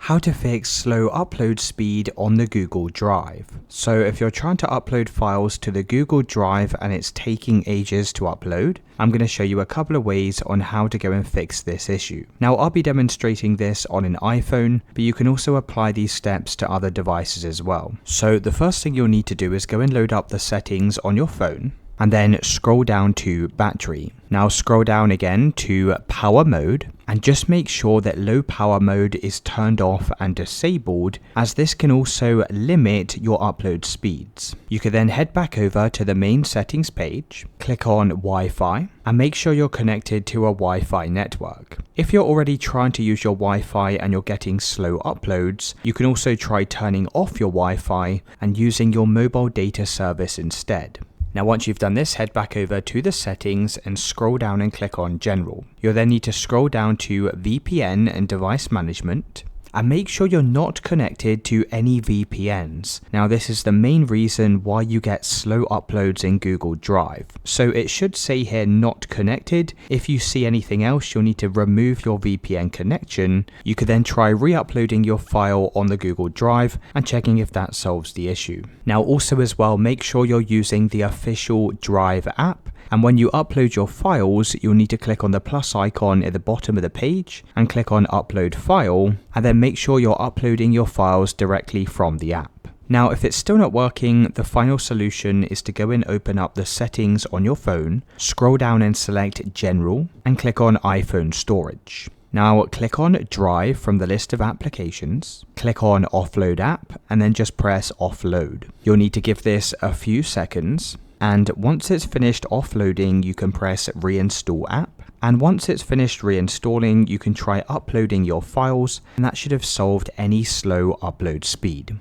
how to fix slow upload speed on the Google Drive. So if you're trying to upload files to the Google Drive and it's taking ages to upload, I'm going to show you a couple of ways on how to go and fix this issue. Now I'll be demonstrating this on an iPhone, but you can also apply these steps to other devices as well. So the first thing you'll need to do is go and load up the settings on your phone, and then scroll down to battery. Now scroll down again to power mode, and just make sure that low power mode is turned off and disabled, as this can also limit your upload speeds. You can then head back over to the main settings page, click on Wi-Fi, and make sure you're connected to a Wi-Fi network. If you're already trying to use your Wi-Fi and you're getting slow uploads, you can also try turning off your Wi-Fi and using your mobile data service instead. Now once you've done this, head back over to the settings and scroll down and click on General. You'll then need to scroll down to VPN and Device Management, and make sure you're not connected to any VPNs. Now this is the main reason why you get slow uploads in Google Drive. So it should say here not connected. If you see anything else, you'll need to remove your VPN connection. You could then try re-uploading your file on the Google Drive and checking if that solves the issue. Now also as well, make sure you're using the official Drive app. And when you upload your files, you'll need to click on the plus icon at the bottom of the page and click on Upload File, and then make sure you're uploading your files directly from the app. Now, if it's still not working, the final solution is to go and open up the settings on your phone, scroll down and select General, and click on iPhone Storage. Now click on Drive from the list of applications, click on Offload App, and then just press Offload. You'll need to give this a few seconds. And once it's finished offloading, you can press Reinstall App. And once it's finished reinstalling, you can try uploading your files, and that should have solved any slow upload speed.